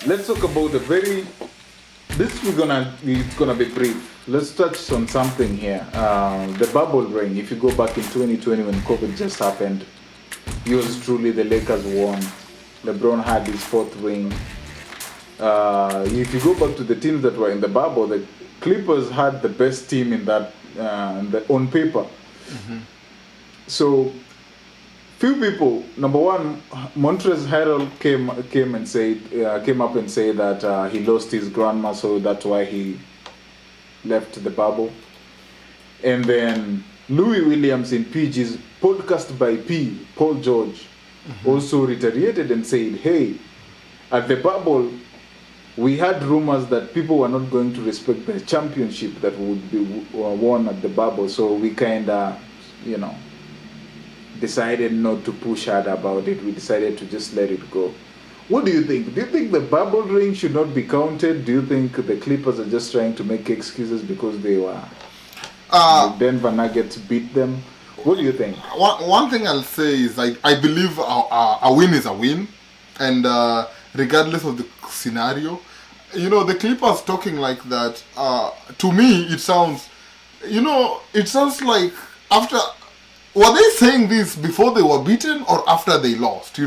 let's talk about a very. It's gonna be brief. Let's touch on something here. The bubble ring. If you go back in 2020 when COVID just happened, yours truly, the Lakers won. LeBron had his fourth ring. If you go back to the teams that were in the bubble, the Clippers had the best team in that on paper. So few people. Number one, Montrezl Harrell came up and said that he lost his grandma, so that's why he left the bubble. And then Louis Williams in PG's podcast by Paul George, also retaliated and said, hey, at the bubble, we had rumors that people were not going to respect the championship that would be won at the bubble, so we kind of, decided not to push hard about it. We decided to just let it go. What do you think? Do you think the bubble ring should not be counted? Do you think the Clippers are just trying to make excuses because they were the Denver Nuggets beat them? What do you think? One thing I'll say is I believe a win is a win, and regardless of the scenario, the Clippers talking like that, to me it sounds like after. Were they saying this before they were beaten or after they lost,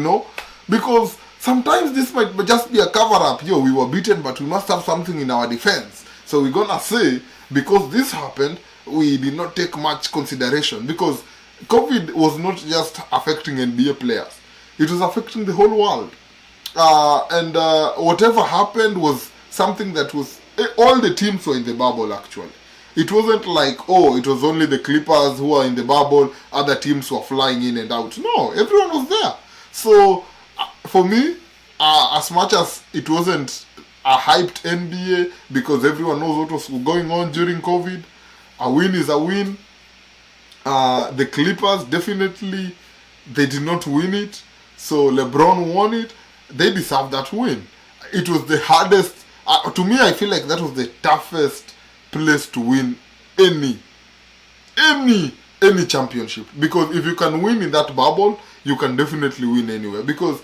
Because sometimes this might just be a cover-up. We were beaten, but we must have something in our defense. So we're going to say, because this happened, we did not take much consideration. Because COVID was not just affecting NBA players. It was affecting the whole world. And whatever happened was something that was... All the teams were in the bubble, actually. It wasn't like, it was only the Clippers who are in the bubble, other teams were flying in and out. No, everyone was there. So, for me, as much as it wasn't a hyped NBA, because everyone knows what was going on during COVID, a win is a win. The Clippers, definitely, they did not win it. So, LeBron won it. They deserve that win. It was the hardest, to me, I feel like that was the toughest place to win any championship, because if you can win in that bubble, you can definitely win anywhere, because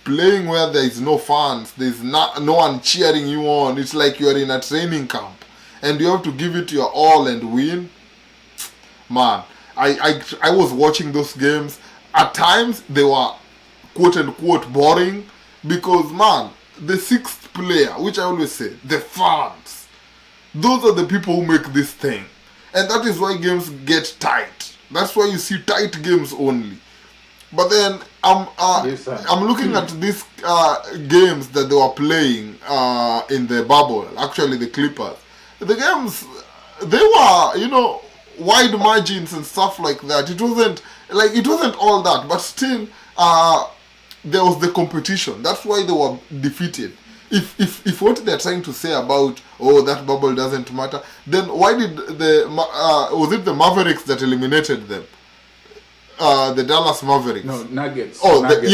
playing where there is no fans, there is no one cheering you on, it's like you are in a training camp and you have to give it your all and win. Man, I was watching those games. At times they were quote unquote boring, because man, the sixth player, which I always say, the fans, those are the people who make this thing. And that is why games get tight. That's why you see tight games only. But then I'm looking at these games that they were playing in the bubble. Actually, the Clippers. The games, they were, wide margins and stuff like that. It wasn't all that. But still, there was the competition. That's why they were defeated. If what they're trying to say about that bubble doesn't matter, then why did was it the Mavericks that eliminated them? The Dallas Mavericks. No, Nuggets. Nuggets.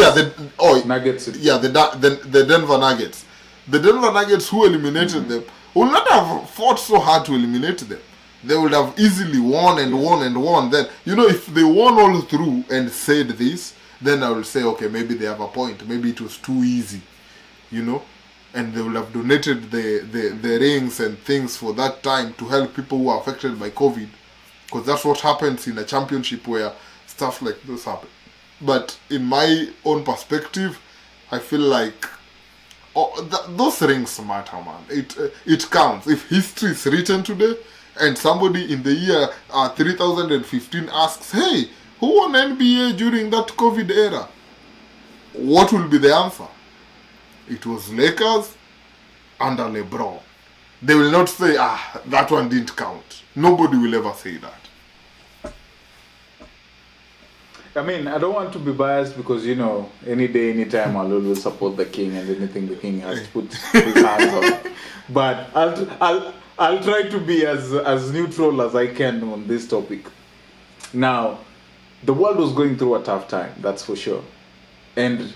Yeah, the Denver Nuggets. The Denver Nuggets who eliminated them would not have fought so hard to eliminate them. They would have easily won and won and won. Then if they won all through and said this, then I will say, okay, maybe they have a point. Maybe it was too easy, and they will have donated the rings and things for that time to help people who are affected by COVID, because that's what happens in a championship where stuff like this happen. But in my own perspective, I feel like those rings matter, man. It counts. If history is written today and somebody in the year 3015 asks, hey, who won NBA during that COVID era? What will be the answer? It was Lakers under LeBron. They will not say, that one didn't count. Nobody will ever say that. I mean, I don't want to be biased because, any day, anytime I'll always support the king and anything the king has to put his hands on. But I'll try to be as neutral as I can on this topic. Now, the world was going through a tough time, that's for sure. And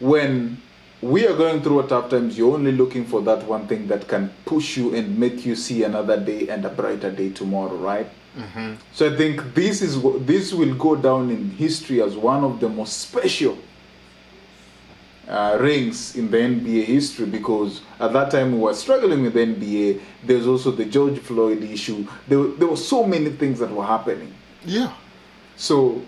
when we are going through a tough times, you're only looking for that one thing that can push you and make you see another day and a brighter day tomorrow, right? Mm-hmm. So I think this will go down in history as one of the most special rings in the NBA history, because at that time we were struggling with the NBA. There's also the George Floyd issue. There were so many things that were happening. Yeah. So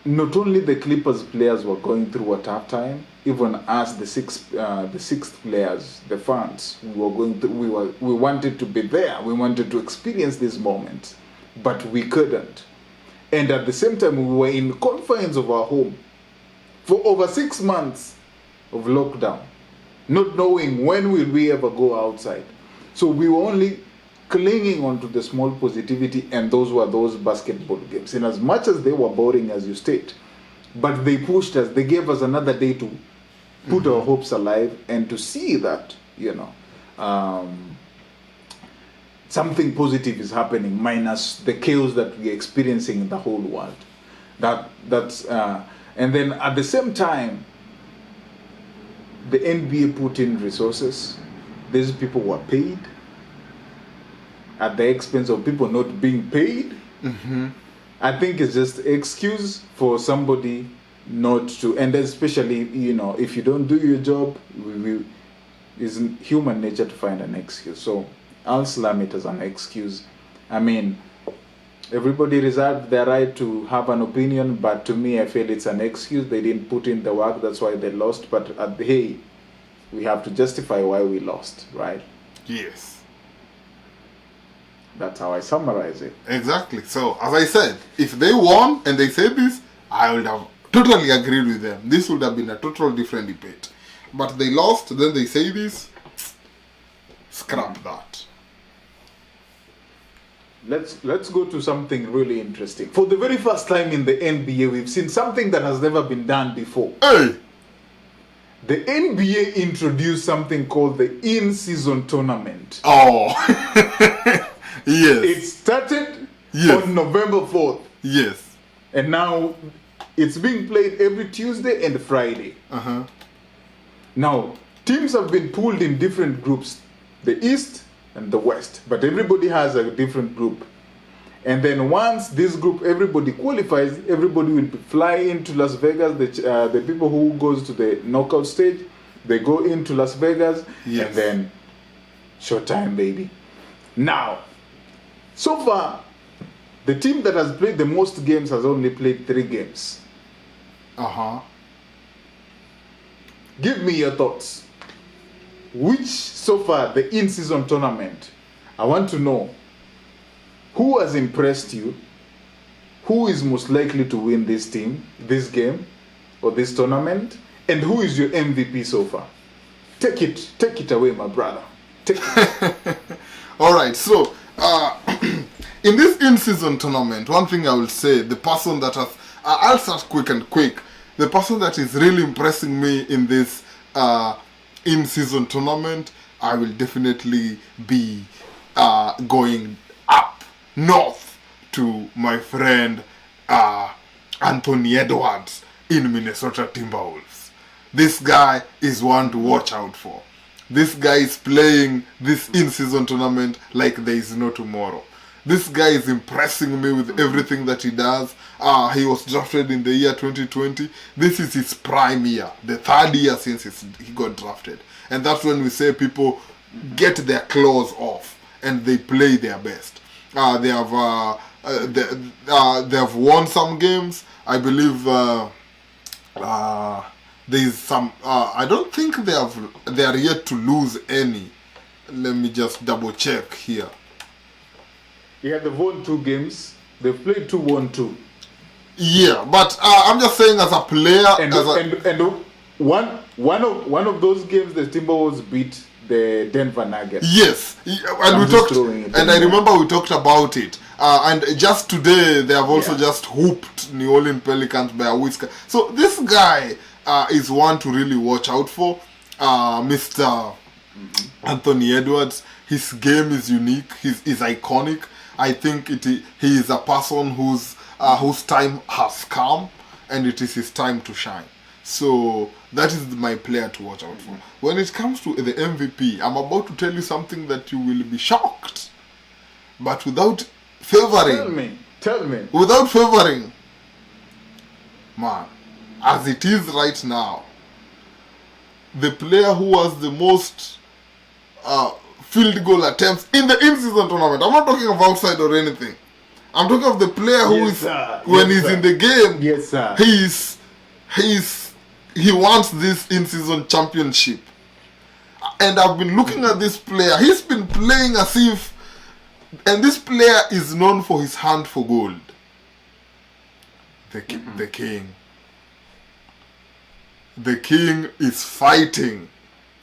not only the Clippers players were going through a tough time, even us, the sixth players, the fans, we wanted to be there. We wanted to experience this moment, but we couldn't. And at the same time, we were in confines of our home for over 6 months of lockdown, not knowing when will we ever go outside. So we were only clinging on to the small positivity, and those were those basketball games. In as much as they were boring, as you state, but they pushed us, they gave us another day to put our hopes alive and to see that, something positive is happening, minus the chaos that we're experiencing in the whole world. And then at the same time, the NBA put in resources. These people were paid at the expense of people not being paid. I think it's just excuse for somebody not to, and especially, if you don't do your job, it's human nature to find an excuse. So I'll slam it as an excuse. I mean, everybody reserved their right to have an opinion, but to me, I feel it's an excuse. They didn't put in the work, that's why they lost. But hey, we have to justify why we lost, right? Yes. That's how I summarize it. Exactly. So, as I said, if they won and they said this, I would have totally agreed with them. This would have been a total different debate. But they lost, then they say this. Scrap that. Let's go to something really interesting. For the very first time in the NBA, we've seen something that has never been done before. Hey! The NBA introduced something called the in-season tournament. Oh! Yes. It started on November 4th. Yes. And now it's being played every Tuesday and Friday. Now, teams have been pooled in different groups, the East and the West, but everybody has a different group. And then once this group, everybody qualifies, everybody will fly into Las Vegas. The people who goes to the knockout stage, they go into Las Vegas, and then showtime, baby. Now, so far, the team that has played the most games has only played 3 games. Give me your thoughts. Which, so far, the in-season tournament, I want to know who has impressed you, who is most likely to win this game, or this tournament, and who is your MVP so far? Take it away, my brother. Take it. All right, so in this in-season tournament, one thing I will say, the person that has, I'll start quick. The person that is really impressing me in this in-season tournament, I will definitely be going up north to my friend Anthony Edwards in Minnesota Timberwolves. This guy is one to watch out for. This guy is playing this in-season tournament like there is no tomorrow. This guy is impressing me with everything that he does. He was drafted in the year 2020. This is his prime year, the 3rd year since he got drafted. And that's when we say people get their claws off and they play their best. They have won some games. I believe there is some. I don't think they are yet to lose any. Let me just double check here. Yeah, they've won 2 games. They've played 2, won 2. Yeah, but I'm just saying as a player. And one of those games, the Timberwolves beat the Denver Nuggets. Yes, and we talked, and I remember we talked about it. And just today, they have also just whooped New Orleans Pelicans by a whisker. So this guy is one to really watch out for, Mr. Anthony Edwards. His game is unique. He's iconic. I think he is a person whose time has come, and it is his time to shine. So that is my player to watch out for. When it comes to the MVP, I'm about to tell you something that you will be shocked, but without favoring. Tell me. Without favoring, man, as it is right now, the player who has the most field goal attempts in the in-season tournament, I'm not talking of outside or anything. I'm talking of the player who Yes, is sir. when Yes, he's sir. in the game, Yes, sir. he wants this in-season championship. And I've been looking at this player. He's been playing as if, and this player is known for his hand for gold. The king. The king is fighting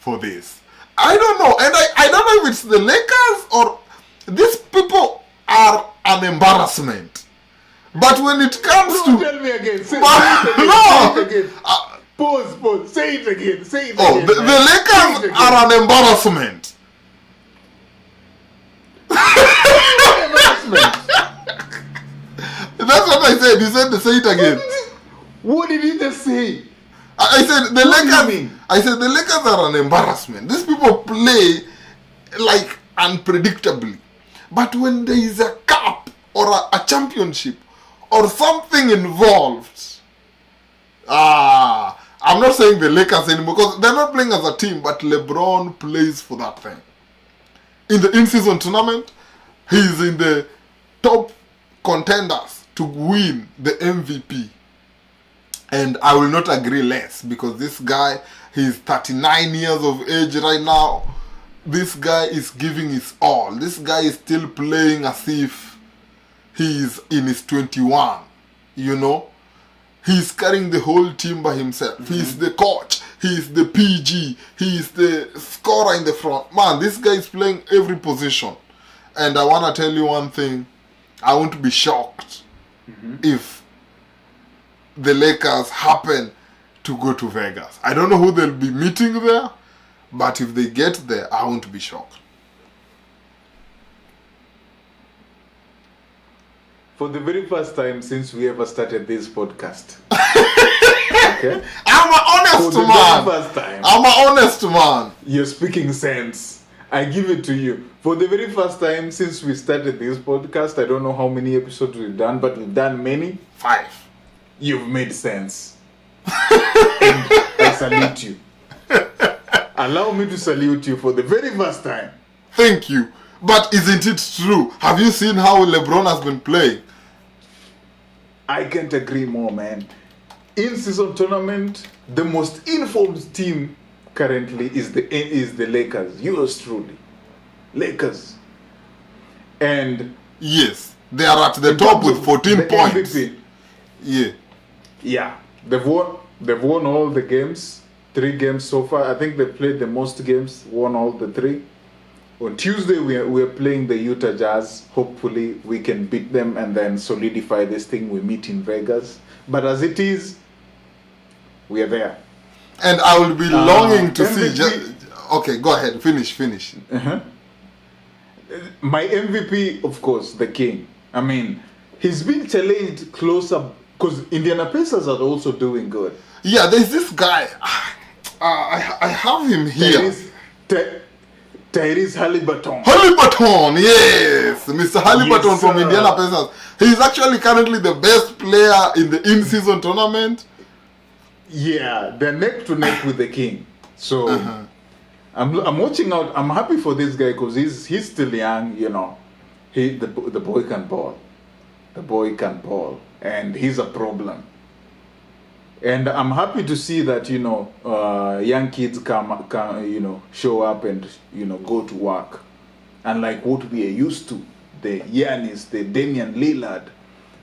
for this. I don't know, and I don't know if it's the Lakers or these people are an embarrassment. But when it comes Don't to tell me again. Say But- it again. no. Say it again. Pause. Say it again. Say it oh, again. the man. Say Lakers it again. are an embarrassment. Embarrassment. That's what I said. You said to say it again. What did you just say? I said the What do you Lakers. mean? I said the Lakers are an embarrassment. These people play like unpredictably, but when there is a cup or a championship or something involved, I'm not saying the Lakers anymore because they're not playing as a team, but LeBron plays for that thing. In the in-season tournament, he's in the top contenders to win the MVP. And I will not agree less because this guy, he's 39 years of age right now. This guy is giving his all. This guy is still playing as if he's in his 21, you know. He's carrying the whole team by himself. Mm-hmm. He's the coach. He's the PG. He's the scorer in the front. Man, this guy is playing every position. And I want to tell you one thing. I won't be shocked if the Lakers happen to go to Vegas. I don't know who they'll be meeting there, but if they get there, I won't be shocked. For the very first time since we ever started this podcast. Okay? I'm an honest For the man. very first time. I'm an honest man. You're speaking sense. I give it to you. For the very first time since we started this podcast, I don't know how many episodes we've done, but we've done many. 5. You've made sense. And I salute you. Allow me to salute you for the very first time. Thank you. But isn't it true? Have you seen how LeBron has been playing? I can't agree more, man. In-season tournament, the most informed team currently is the Lakers. Yours truly. Lakers. And Yes. They are at the top with 14 the points. MVP, Yeah. yeah, they've won all the games, 3 games so far. I think they played the most games, won all the 3. On Tuesday we're playing the Utah Jazz. Hopefully we can beat them and then solidify this thing. We meet in Vegas. But as it is, we are there. And I will be longing to see. MVP. Okay, go ahead. Finish. My MVP, of course, the King. I mean, he's been challenged closer because Indiana Pacers are also doing good. Yeah, there's this guy. I have him here. Tyrese Haliburton. Haliburton, yes, Mr. Haliburton Yes, from sir. Indiana Pacers. He's actually currently the best player in the in-season tournament. Yeah, they're neck to neck with the King. So I'm watching out. I'm happy for this guy because he's still young. You know, the boy can ball. The boy can ball, and he's a problem. And I'm happy to see that, you know, young kids come, you know, show up and, you know, go to work. Unlike what we are used to, the Giannis, the Damian Lillard,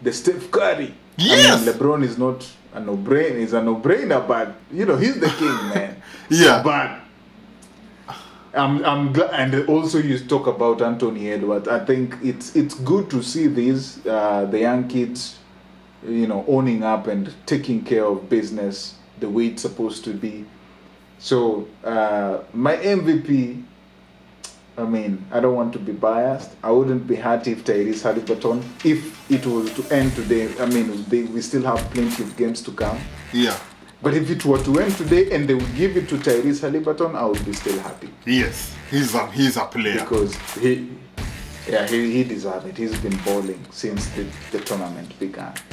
the Steph Curry. Yes. I mean, LeBron is not a no-brainer. He's a no-brainer, but, you know, he's the king, man. Yeah. But I'm glad, and also you talk about Anthony Edwards. I think it's good to see these the young kids, you know, owning up and taking care of business the way it's supposed to be. So my MVP, I mean, I don't want to be biased. I wouldn't be happy if Tyrese Haliburton, if it was to end today. I mean, we still have plenty of games to come. Yeah. But if it were to end today and they would give it to Tyrese Haliburton, I would be still happy. Yes. He's a player. Because he deserves it. He's been balling since the tournament began.